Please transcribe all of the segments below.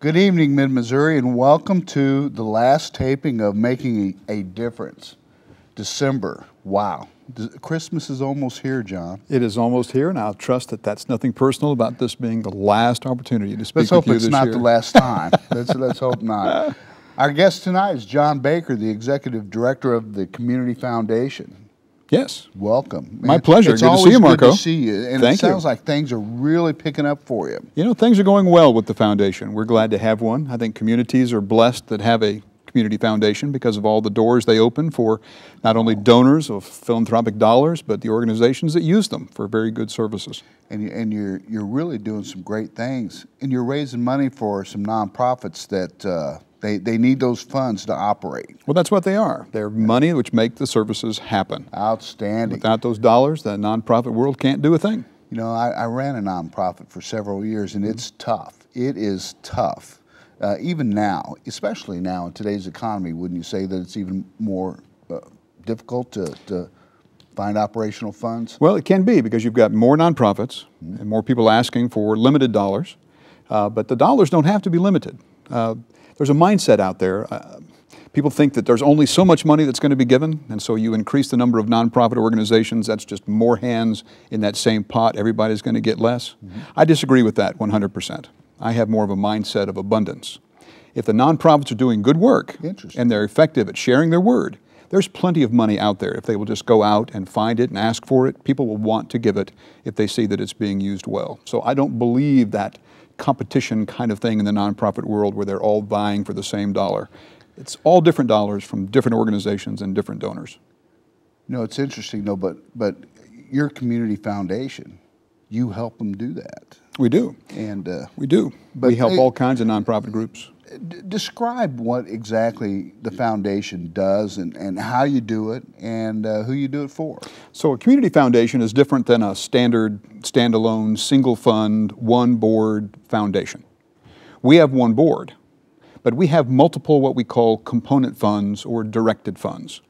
Good evening, Mid-Missouri, and welcome to the last taping of Making a Difference. December. Wow. Christmas is almost here, John. It is almost here, and I'll trust that that's nothing personal about this being the last opportunity to speak with you this year. Let's hope it's not the last time. Let's hope not. Our guest tonight is John Baker, the Executive Director of the Community Foundation. Yes. Welcome. My pleasure. It's good to see you, Marco. Good to see you. And Thank it sounds you. like things are really picking up for you. You know, things are going well with the foundation. We're glad to have one. I think communities are blessed that have a community foundation because of all the doors they open for not only donors of philanthropic dollars, but the organizations that use them for very good services. And you're really doing some great things. And you're raising money for some nonprofits that they need those funds to operate. Well, that's what they are. They're money which make the services happen. Outstanding. Without those dollars, the nonprofit world can't do a thing. You know, I ran a nonprofit for several years, and it's tough. It is tough. Even now, especially now in today's economy, wouldn't you say that it's even more difficult to find operational funds? Well, it can be because you've got more nonprofits and more people asking for limited dollars, but the dollars don't have to be limited. There's a mindset out there. People think that there's only so much money that's going to be given, and so you increase the number of nonprofit organizations, that's just more hands in that same pot, everybody's going to get less. I disagree with that 100%. I have more of a mindset of abundance. If the nonprofits are doing good work and they're effective at sharing their word, there's plenty of money out there. If they will just go out and find it and ask for it, people will want to give it if they see that it's being used well. So I don't believe that competition kind of thing in the nonprofit world where they're all vying for the same dollar. It's all different dollars from different organizations and different donors. You know, it's interesting though, but your community foundation, you help them do that. We do. And we do. But we help all kinds of nonprofit groups. Describe what exactly the foundation does and how you do it and who you do it for. So a community foundation is different than a standard, standalone, single fund, one board foundation. We have one board, but we have multiple what we call component funds or directed funds.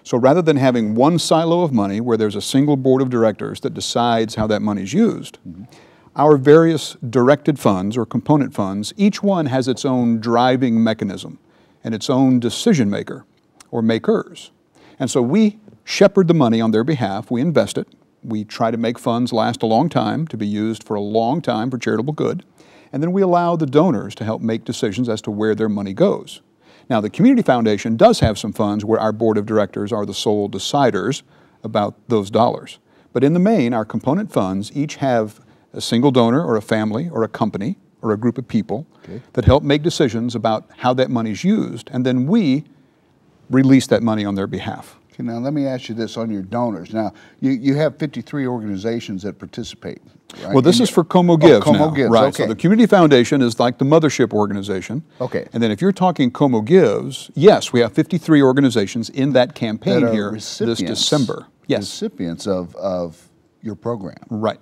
So rather than having one silo of money where there's a single board of directors that decides how that money is used, our various directed funds or component funds, each one has its own driving mechanism and its own decision maker or makers. And so we shepherd the money on their behalf, we invest it, we try to make funds last a long time to be used for a long time for charitable good, and then we allow the donors to help make decisions as to where their money goes. Now the Community Foundation does have some funds where our board of directors are the sole deciders about those dollars. But in the main, our component funds each have a single donor or a family or a company or a group of people that help make decisions about how that money is used, and then we release that money on their behalf. Okay, now let me ask you this on your donors. Now, you have 53 organizations that participate, right? Well, this is for Como Gives now. Como Gives, right. okay. So the Community Foundation is like the mothership organization. Okay. And then if you're talking Como Gives, yes, we have 53 organizations in that campaign here this December. Yes. Recipients of your program. Right.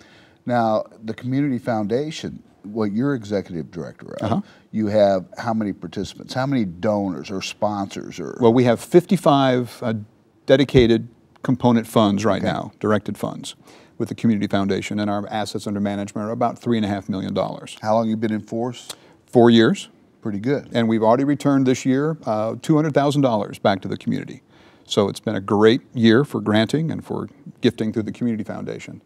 Now, the Community Foundation, what you're executive director of, you have how many participants, how many donors or sponsors? Well, we have 55 dedicated component funds right now, directed funds, with the Community Foundation, and our assets under management are about $3.5 million. How long have you been in force? 4 years. Pretty good. And we've already returned this year $200,000 back to the community. So it's been a great year for granting and for gifting through the Community Foundation.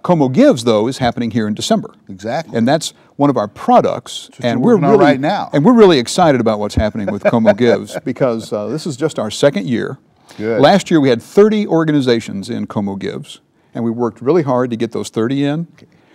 Como Gives, though, is happening here in December. Exactly. And that's one of our products. And we're really right now. And we're really excited about what's happening with Como Gives because this is just our second year. Good. Last year we had 30 organizations in Como Gives, and we worked really hard to get those 30 in.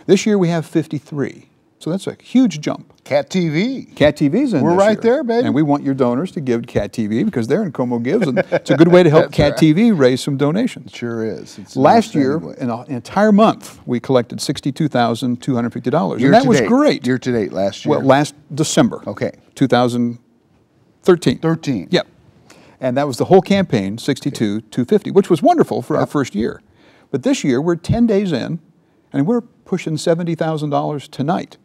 This year we have 53. So that's a huge jump. Cat TV. Cat TV's in We're this right year. there, baby. And we want your donors to give Cat TV because they're in Como Gives, and it's a good way to help Cat TV raise some donations. It sure is. It's Last year, in an entire month, we collected $62,250, and that was great. Year to date, last year? Well, last December. Okay. 2013. 13. Yep. And that was the whole campaign, $62,250, which was wonderful for our first year. But this year, we're 10 days in, and we're pushing $70,000 tonight.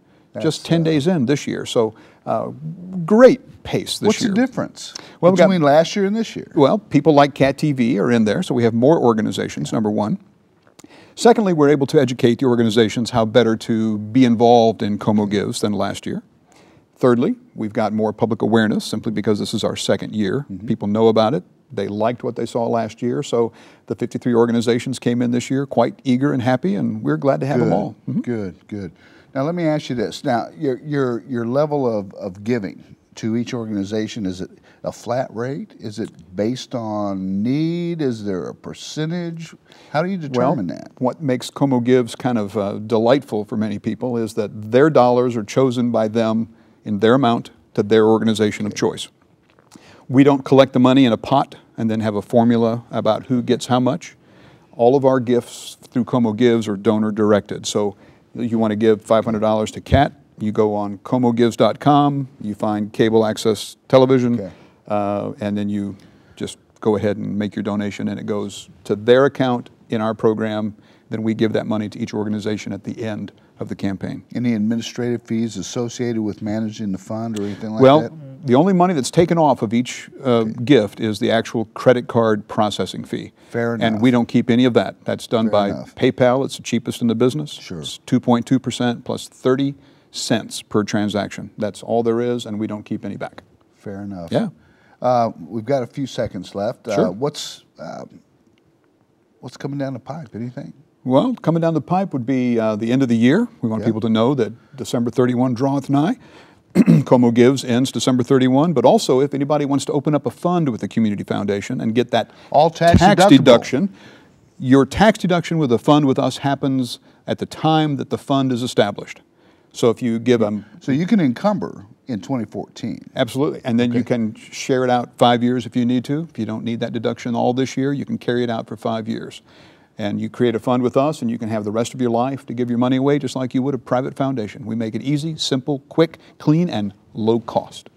Just 10 days in this year. So great pace this year. What's the difference Well, between last year and this year? Well, people like Cat TV are in there, so we have more organizations, number one. Secondly, we're able to educate the organizations how better to be involved in Como Gives than last year. Thirdly, we've got more public awareness simply because this is our second year. People know about it. They liked what they saw last year. So the 53 organizations came in this year quite eager and happy, and we're glad to have them all. Good, good. Now let me ask you this. Now your level of giving to each organization, is it a flat rate? Is it based on need? Is there a percentage? How do you determine that? What makes Como Gives kind of delightful for many people is that their dollars are chosen by them in their amount to their organization of choice. We don't collect the money in a pot and then have a formula about who gets how much. All of our gifts through Como Gives are donor directed. So you want to give $500 to CAT, you go on comogives.com, you find cable access television, and then you just go ahead and make your donation, and it goes to their account in our program. Then we give that money to each organization at the end of the campaign. Any administrative fees associated with managing the fund or anything like that? Well, the only money that's taken off of each gift is the actual credit card processing fee. Fair enough. And we don't keep any of that. That's done by enough. PayPal. It's the cheapest in the business. Sure. It's 2.2% plus 30 cents per transaction. That's all there is, and we don't keep any back. Fair enough. Yeah. We've got a few seconds left. Sure. What's coming down the pipe? Anything? Well, coming down the pipe would be the end of the year. We want people to know that December 31 draweth nigh. Como Gives ends December 31, but also if anybody wants to open up a fund with the Community Foundation and get that all tax deduction, your tax deduction with a fund with us happens at the time that the fund is established. So if you give them... So you can encumber in 2014. Absolutely, and then you can share it out 5 years if you need to. If you don't need that deduction all this year, you can carry it out for 5 years. And you create a fund with us, and you can have the rest of your life to give your money away just like you would a private foundation. We make it easy, simple, quick, clean, and low cost.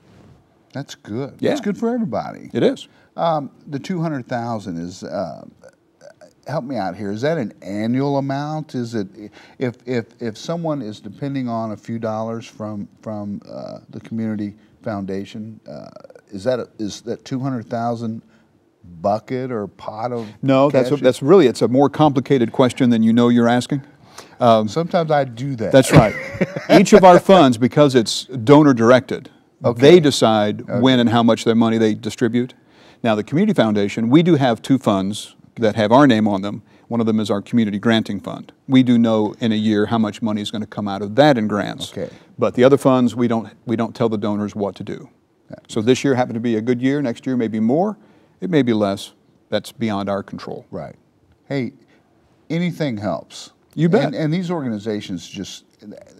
That's good. Yeah. That's good for everybody. It is. The $200,000 is, help me out here, is that an annual amount? Is it, if someone is depending on a few dollars from the Community Foundation, is that $200,000 bucket or pot of No, cash? that's really, it's a more complicated question than you know you're asking. Sometimes I do that. That's right. Each of our funds, because it's donor directed, they decide when and how much their money they distribute. Now the Community Foundation, we do have two funds that have our name on them. One of them is our Community Granting Fund. We do know in a year how much money is going to come out of that in grants. But the other funds, we don't tell the donors what to do. So this year happened to be a good year. Next year may be more. It may be less. That's beyond our control. Right. Hey, anything helps. You bet. And these organizations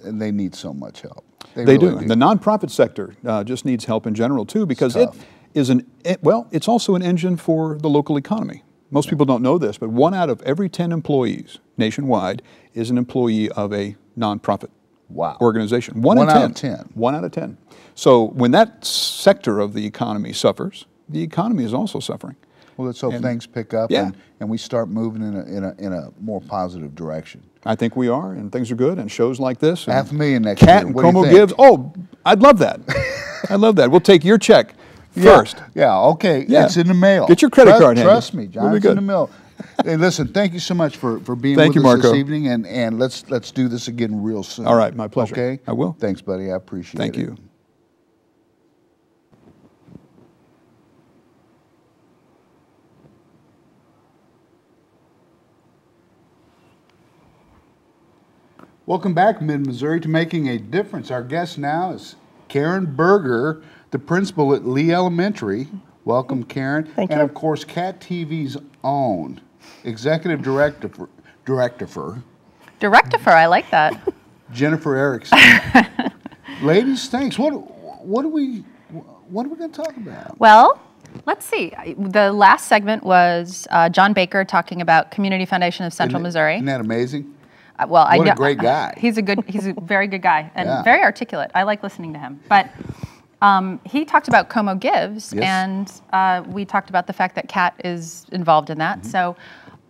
they need so much help. They They really do. And the nonprofit sector just needs help in general too, because it is it's also an engine for the local economy. Most people don't know this, but 1 out of every 10 employees nationwide is an employee of a nonprofit organization. 1 out of 10. 1 out of 10. So when that sector of the economy suffers, the economy is also suffering. Well, let's hope things pick up and we start moving in a more positive direction. I think we are, and things are good, and shows like this. And $500,000 next CAT year. and What do you Como think? Gives. Oh, I'd love that. I'd love that. We'll take your check first. Yeah, okay. Yeah. It's in the mail. Get your credit card handy. Trust me, John. We'll be It's in good. the mail. Hey, listen, thank you so much for being Thank with you, us Marco. this evening, and let's do this again real soon. All right, my pleasure. Okay? I will. Thanks, buddy. I appreciate it. Thank you. Welcome back, Mid-Missouri, to Making a Difference. Our guest now is Karen Berger, the principal at Lee Elementary. Welcome, Karen. Thank you. And of course, CAT TV's own executive director, I like that. Jennifer Erickson. Ladies, thanks. What are we going to talk about? Well, let's see. The last segment was John Baker talking about Community Foundation of Central Missouri. Isn't that amazing? Well, What a great guy. He's a very good guy and very articulate. I like listening to him. But he talked about Como Gives, and we talked about the fact that CAT is involved in that. So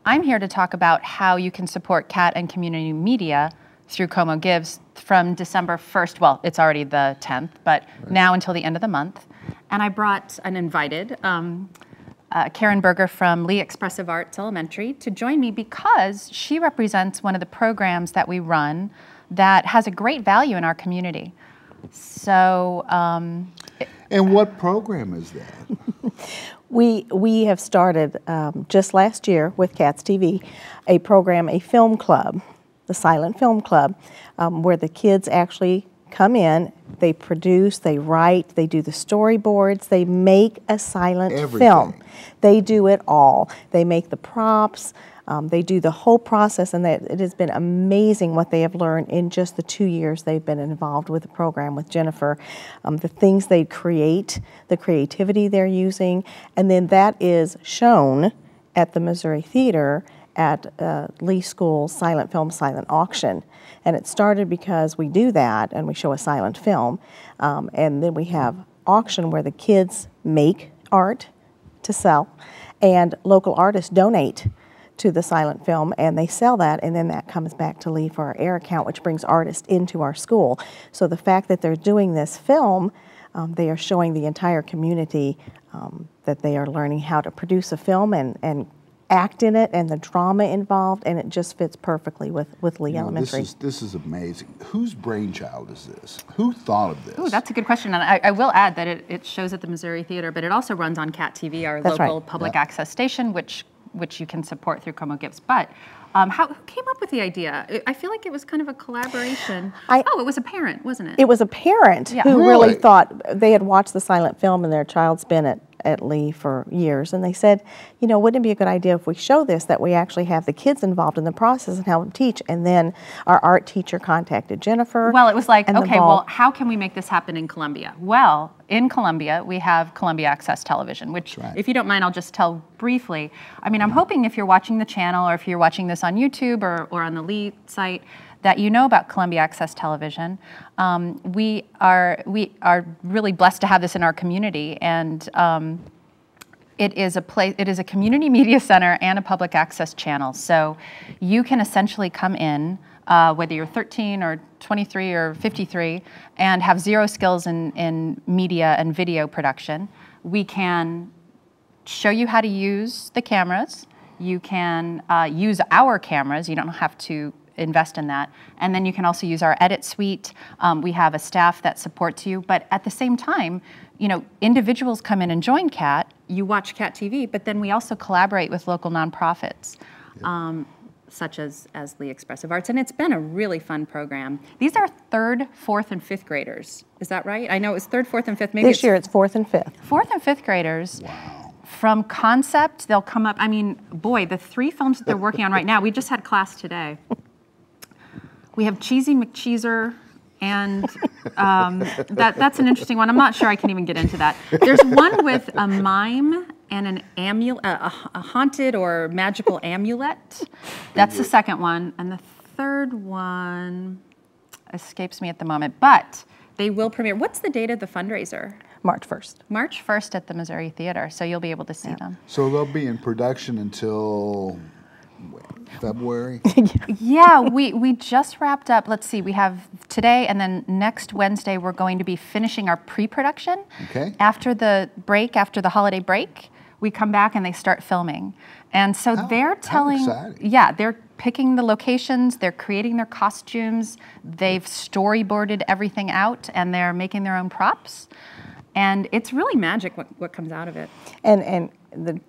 I'm here to talk about how you can support CAT and community media through Como Gives from December 1st. Well, it's already the 10th, but now until the end of the month. And I brought and invited Karen Berger from Lee Expressive Arts Elementary to join me because she represents one of the programs that we run that has a great value in our community. So, and what program is that? We have started just last year with Cats TV a program, a film club, the Silent Film Club, where the kids actually come in, they produce, they write, they do the storyboards, they make a silent film. They do it all. They make the props, they do the whole process, and it has been amazing what they have learned in just the 2 years they've been involved with the program with Jennifer. The things they create, the creativity they're using, and then that is shown at the Missouri Theater at Lee School's Silent Film Silent Auction. And it started because we do that and we show a silent film, and then we have auction where the kids make art to sell and local artists donate to the silent film and they sell that, and then that comes back to Lee for our air account, which brings artists into our school. So the fact that they're doing this film, they are showing the entire community that they are learning how to produce a film and act in it and the drama involved, and it just fits perfectly with Lee Elementary. This is amazing. Whose brainchild is this? Who thought of this? Oh, that's a good question. And I will add that it shows at the Missouri Theater, but it also runs on Cat TV, our local public access station, which you can support through Como Gives. But who came up with the idea? I feel like it was kind of a collaboration. It was a parent, wasn't it? It was a parent who really thought, they had watched the silent film and their child's been at Lee for years, and they said, you know, wouldn't it be a good idea if we show this, that we actually have the kids involved in the process and help them teach? And then our art teacher contacted Jennifer. Well, it was like, okay, well, how can we make this happen in Columbia? Well, in Columbia, we have Columbia Access Television, which, if you don't mind, I'll just tell briefly. I mean, I'm hoping if you're watching the channel or if you're watching this on YouTube or on the Lee site, that you know about Columbia Access Television. We are really blessed to have this in our community, and it is a community media center and a public access channel. So you can essentially come in, whether you're 13 or 23 or 53, and have zero skills in media and video production. We can show you how to use the cameras. You can use our cameras. You don't have to invest in that. And then you can also use our edit suite. We have a staff that supports you, but at the same time, you know, individuals come in and join CAT, you watch CAT TV, but then we also collaborate with local nonprofits, such as Lee Expressive Arts, and it's been a really fun program. These are 3rd, 4th, and 5th graders. Is that right? I know it was 3rd, 4th, and 5th. Maybe this year it's 4th and 5th. 4th and 5th graders. Wow. From concept, they'll come up, I mean, boy, the 3 films that they're working on right now, we just had class today. We have Cheesy McCheeser, and that's an interesting one. I'm not sure I can even get into that. There's one with a mime and an amulet, a haunted or magical amulet. That's the second one. And the third one escapes me at the moment, but they will premiere. What's the date of the fundraiser? March 1st. March 1st at the Missouri Theater, so you'll be able to see them. So they'll be in production until February? Yeah, we just wrapped up. Let's see, we have today and then next Wednesday we're going to be finishing our pre-production. Okay. After the break, after the holiday break, we come back and they start filming. And so they're telling, they're picking the locations, they're creating their costumes, they've storyboarded everything out, and they're making their own props. And it's really magic what comes out of it. And the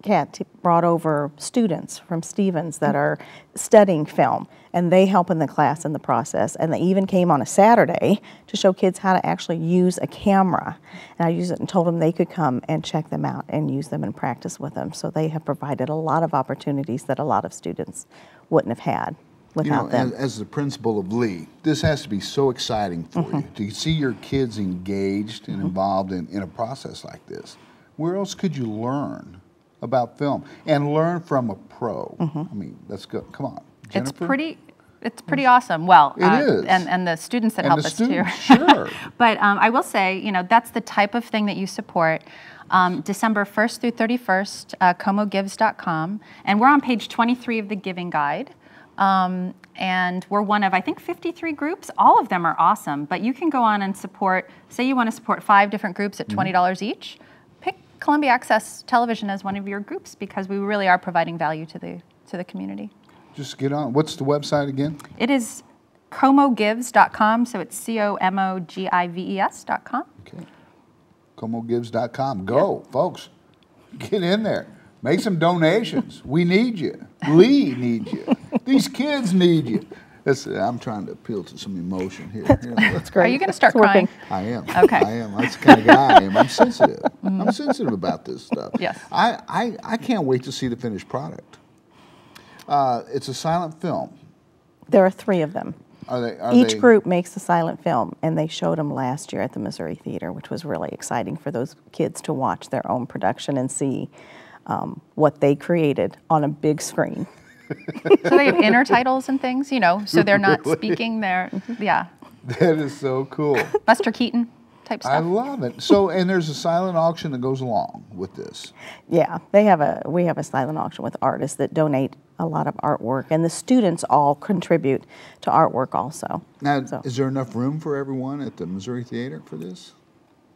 CAT brought over students from Stevens that are studying film, and they help in the class in the process. And they even came on a Saturday to show kids how to actually use a camera. And I used it and told them they could come and check them out and use them and practice with them. So they have provided a lot of opportunities that a lot of students wouldn't have had without them. As the principal of Lee, this has to be so exciting for you to see your kids engaged and involved in a process like this. Where else could you learn about film and learn from a pro? I mean, let's go. Come on, Jennifer. It's pretty awesome. Well, it is. And the students that help us too. Sure. But I will say, you know, that's the type of thing that you support. December 1st through 31st, comogives.com, and we're on page 23 of the Giving Guide. And we're one of, I think, 53 groups. All of them are awesome, but you can go on and support, say you want to support 5 different groups at $20 each, pick Columbia Access Television as one of your groups because we really are providing value to the community. Just get on. What's the website again? It is comogives.com, so it's COMOGIVES.com. Okay. comogives.com. Go, folks. Get in there. Make some donations. We need you. Lee needs you. These kids need you. I'm trying to appeal to some emotion here. That's great. Are you going to start It's working. crying? I am. Okay. I am. That's the kind of guy I am. I'm sensitive. I'm sensitive about this stuff. Yes. I can't wait to see the finished product. It's a silent film. There are 3 of them. Are Each they, group makes a silent film, and they showed them last year at the Missouri Theater, which was really exciting for those kids to watch their own production and see what they created on a big screen. So they have inner titles and things, you know, so they're not speaking their, yeah. That is so cool. Buster Keaton type stuff. I love it. So, and there's a silent auction that goes along with this. Yeah, we have a silent auction with artists that donate a lot of artwork, and the students all contribute to artwork also. Now, So, is there enough room for everyone at the Missouri Theater for this?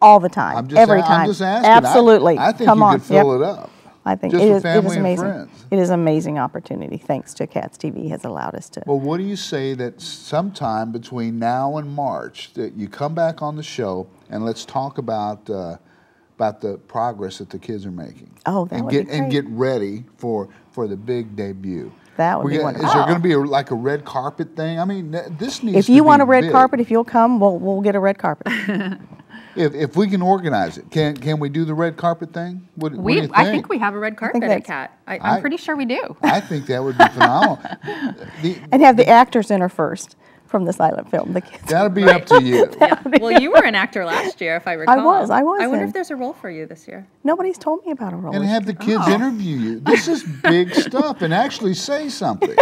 all the time, every time. I'm just asking. Absolutely. I think Come you on. could fill Yep. it up. I think Just it with is family and amazing. friends. It is an amazing opportunity, thanks to Cats TV has allowed us to. Well, what do you say that sometime between now and March that you come back on the show and let's talk about the progress that the kids are making? Oh, that and would get be and great. get ready for the big debut. That would be Is wonderful. there going to be like a red carpet thing? I mean, this needs. If to you be want a red big. carpet, if you'll come, we'll get a red carpet. If we can organize it, can we do the red carpet thing? What do you think? I think we have a red carpet at that's- CAT. I'm pretty sure we do. I think that would be phenomenal. And have the actors enter first from the silent film. The kids. That'll be up to you. Well, you were an actor last year, if I recall. I was I wonder in. if there's a role for you this year. Nobody's told me about a role. And have the kids interview you. This is big stuff, and actually say something.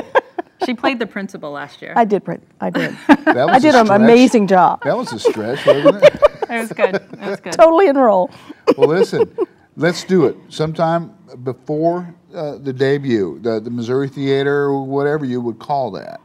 She played the principal last year. I did. I did. That was I did a an stretch. amazing job. That was a stretch, wasn't it? It was good. It was good. Totally enroll. Well, listen, let's do it sometime before the debut, the Missouri Theater, or whatever you would call that.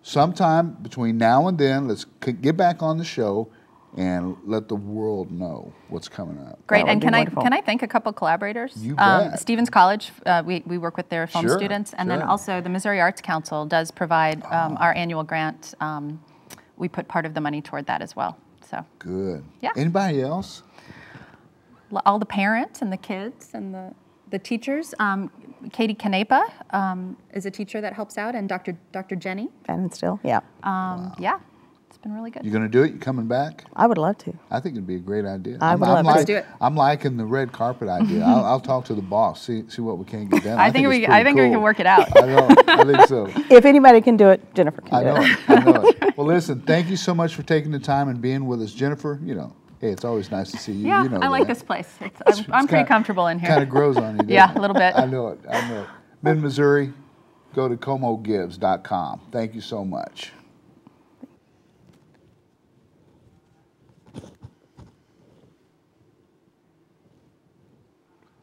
Sometime between now and then, let's get back on the show and let the world know what's coming up. Great, That would and be can wonderful. I thank a couple collaborators? You bet. Stevens College, we work with their film Sure, students, and then sure. also the Missouri Arts Council does provide our annual grant. We put part of the money toward that as well. So Good. Yeah. Anybody else? all the parents and the kids and the teachers. Katie Canepa is a teacher that helps out, and Dr. Jenny. And still, yeah. Yeah, it's been really good. You going to do it? You coming back? I would love to. I think it'd be a great idea. I would love to. Let's do it. I'm liking the red carpet idea. I'll talk to the boss, see what we can get done. I think it's we pretty can cool. work it out. I know. I think so. If anybody can do it, Jennifer can I do know it. it. I know it. Well, listen, thank you so much for taking the time and being with us. Jennifer, hey, it's always nice to see you. Yeah, You know I like that. this place. I'm pretty comfortable in here. Kind of grows on you, doesn't Yeah, it? a little bit. I know it. I know it. Mid-Missouri, go to comogives.com. Thank you so much.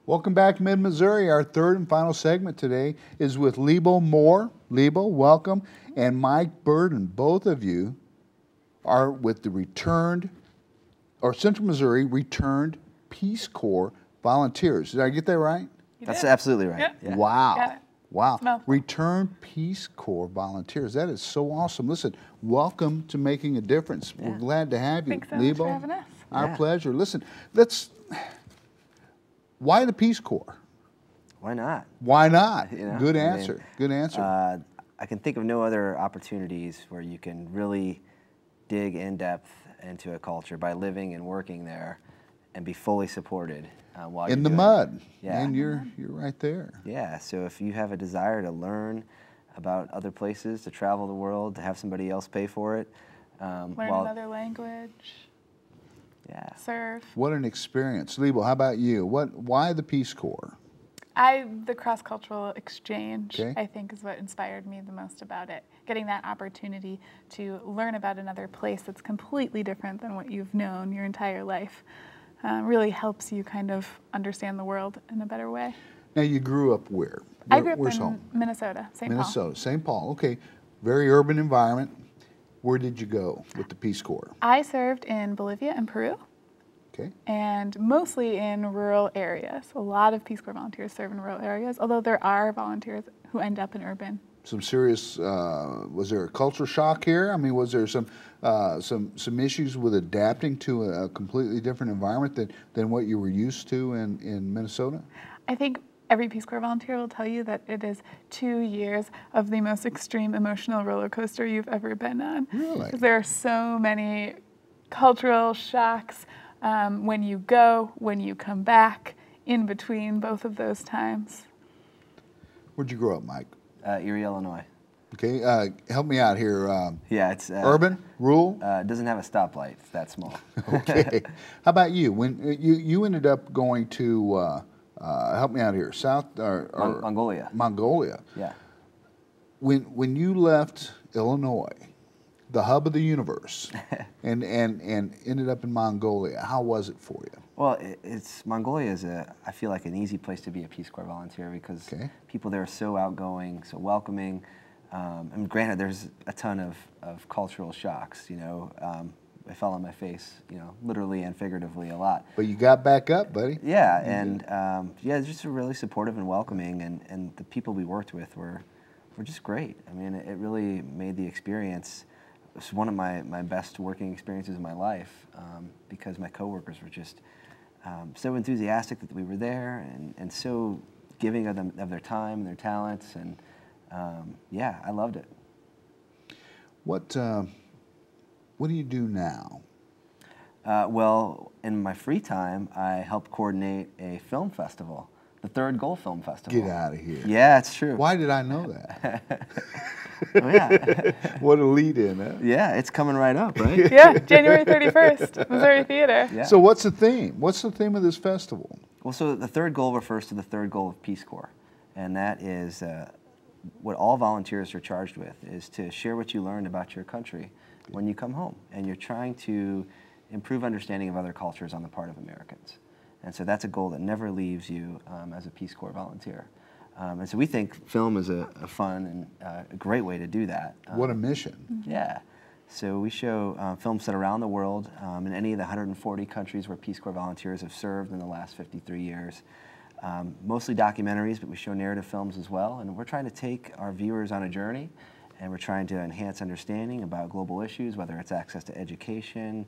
Welcome back, Mid-Missouri. Our third and final segment today is with Lebo Moore. Lebo, welcome. And Mike Burden. Both of you are with the Central Missouri Returned Peace Corps volunteers. Did I get that right? That's absolutely right. Yep. Yeah. Wow. Got it. Wow. mouthful. Return Peace Corps volunteers. That is so awesome. Listen, welcome to Making a Difference. We're glad to have you. Thanks so much Lebo. for having us. Our Yeah. pleasure. Listen, why the Peace Corps? Why not? Why not? You know, Good I mean, answer. Good answer. I can think of no other opportunities where you can really dig in depth into a culture by living and working there and be fully supported while In you're the doing mud. it. Yeah. And you're right there. Yeah, so if you have a desire to learn about other places, to travel the world, to have somebody else pay for it, Learn while- another language, yeah. surf. What an experience. Lebo, how about you? Why the Peace Corps? The cross-cultural exchange, Okay. I think, is what inspired me the most about it. Getting that opportunity to learn about another place that's completely different than what you've known your entire life really helps you kind of understand the world in a better way. Now, you grew up where? I grew up Where's in home? Minnesota, St. Paul. Minnesota, St. Paul. Okay, very urban environment. Where did you go with the Peace Corps? I served in Bolivia and Peru, Okay, and mostly in rural areas. A lot of Peace Corps volunteers serve in rural areas, although there are volunteers who end up in urban some serious, was there a culture shock here? I mean, was there some issues with adapting to a completely different environment than what you were used to in Minnesota? I think every Peace Corps volunteer will tell you that it is 2 years of the most extreme emotional roller coaster you've ever been on. Really? There are so many cultural shocks when you go, when you come back, in between both of those times. Where'd you grow up, Mike? Erie, Illinois. Okay, help me out here. Yeah, it's Urban, rural. It doesn't have a stoplight. It's that small. Okay. How about you? When you ended up going to help me out here, Mongolia. Mongolia. Yeah. When you left Illinois, the hub of the universe, and ended up in Mongolia, how was it for you? Well, Mongolia is I feel like an easy place to be a Peace Corps volunteer because people there are so outgoing, so welcoming. And granted, there's a ton of cultural shocks. You know, I fell on my face, you know, literally and figuratively a lot. But you got back up, buddy. Yeah, and yeah, just really supportive and welcoming, and the people we worked with were just great. I mean, it really made the experience. It was one of my best working experiences in my life because my coworkers were just so enthusiastic that we were there and so giving of their time and their talents, and yeah, I loved it. What do you do now? Well, in my free time, I help coordinate a film festival, the Third Goal Film Festival. Get out of here. Yeah, it's true. Why did I know that? Oh, yeah. What a lead in, huh? Yeah, it's coming right up, right? Yeah, January 31st, Missouri Theater. Yeah. So what's the theme? What's the theme of this festival? Well, so the third goal refers to the third goal of Peace Corps, and that is what all volunteers are charged with, is to share what you learned about your country when you come home, and you're trying to improve understanding of other cultures on the part of Americans. And so that's a goal that never leaves you as a Peace Corps volunteer. And so we think film is a fun and a great way to do that. What a mission. Yeah. So we show films set around the world in any of the 140 countries where Peace Corps volunteers have served in the last 53 years. Mostly documentaries, but we show narrative films as well. And we're trying to take our viewers on a journey, and we're trying to enhance understanding about global issues, whether it's access to education,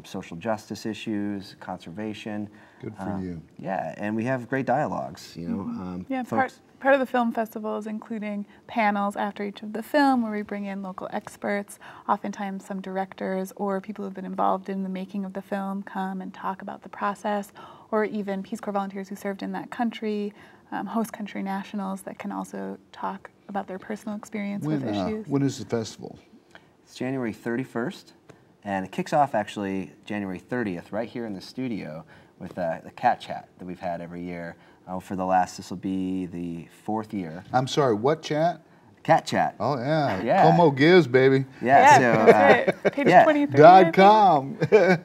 social justice issues, conservation. Good for you. Yeah, and we have great dialogues, you know. Yeah, part of the film festival is including panels after each of the film where we bring in local experts, oftentimes some directors or people who've been involved in the making of the film come and talk about the process, or even Peace Corps volunteers who served in that country, host country nationals that can also talk about their personal experience with issues. When is the festival? It's January 31st, and it kicks off actually January 30th right here in the studio with the Cat Chat that we've had every year. For the last, this will be the 4th year. I'm sorry, what chat? Cat Chat. Oh, yeah. Yeah. Como gives, baby. Yeah, so, that's right. Page yeah. 23. .com.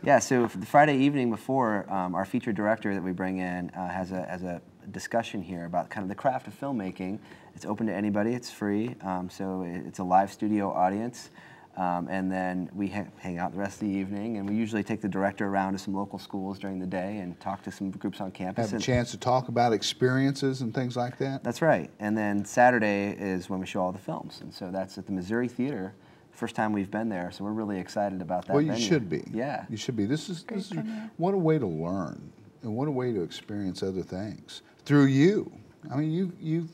Yeah, so for the Friday evening before, our featured director that we bring in has a discussion here about kind of the craft of filmmaking. It's open to anybody, it's free, so it's a live studio audience. And then we hang out the rest of the evening, and we usually take the director around to some local schools during the day and talk to some groups on campus. Have a chance to talk about experiences and things like that? That's right. And then Saturday is when we show all the films. And so that's at the Missouri Theater. First time we've been there, so we're really excited about that. Well, you venue. should be. Yeah. You should be. This is what a way to learn, and what a way to experience other things through you. I mean,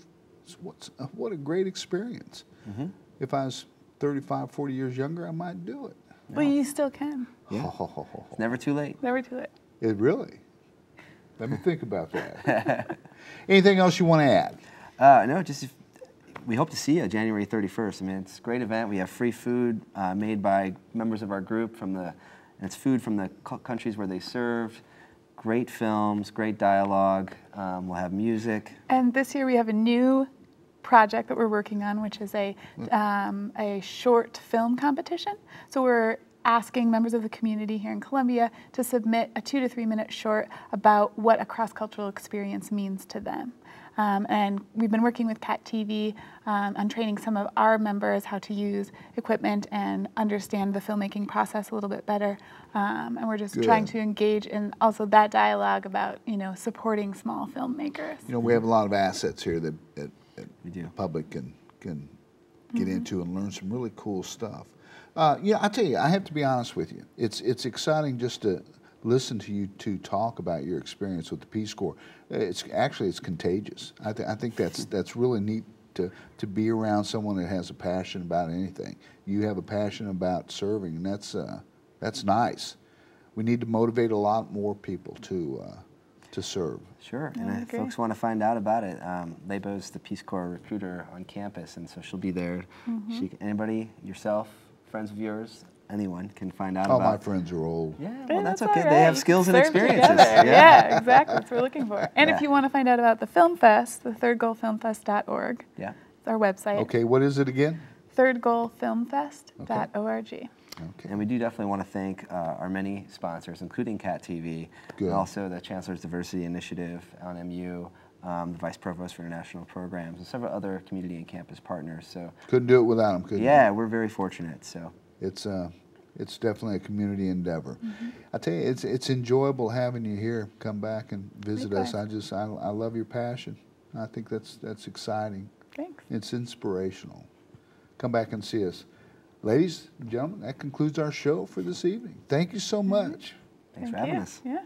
what a great experience. Mm-hmm. If I was 35, 40 years younger, I might do it. Well, you still can. Yeah. It's never too late. Never too late. It really? Let me think about that. Anything else you want to add? No, just we hope to see you January 31st. I mean, it's a great event. We have free food made by members of our group and it's food from the countries where they served. Great films, great dialogue. We'll have music. And this year we have a new project that we're working on, which is a short film competition. So we're asking members of the community here in Columbia to submit a 2 to 3 minute short about what a cross-cultural experience means to them. And we've been working with Cat TV on training some of our members how to use equipment and understand the filmmaking process a little bit better. And we're just trying to engage in also that dialogue about, supporting small filmmakers. We have a lot of assets here that we do. the public can get into and learn some really cool stuff. I tell you, I have to be honest with you. It's exciting just to listen to you two talk about your experience with the Peace Corps. It's contagious. I think that's really neat to be around someone that has a passion about anything. You have a passion about serving, and that's nice. We need to motivate a lot more people to serve. Sure, and if folks want to find out about it, Lebo's the Peace Corps recruiter on campus, and so she'll be there. Anybody, yourself, friends of yours, anyone can find out about. All my friends are old. Yeah, well, that's okay. Right. They have skills and Serve experiences. together. Yeah, exactly. That's what we're looking for. And Yeah. if you want to find out about the Film Fest, the thirdgoalfilmfest.org. Yeah. It's our website. Okay, what is it again? thirdgoalfilmfest.org. Okay. And we do definitely want to thank our many sponsors, including CAT TV, Good. and also the Chancellor's Diversity Initiative on MU, the Vice Provost for International Programs, and several other community and campus partners. So Couldn't do it without them, could yeah, we're very fortunate. So It's definitely a community endeavor. I tell you, it's enjoyable having you here. Come back and visit us. I love your passion. I think that's exciting. Thanks. It's inspirational. Come back and see us. Ladies and gentlemen, that concludes our show for this evening. Thank you so much. thanks for Thank having you. us. Yeah.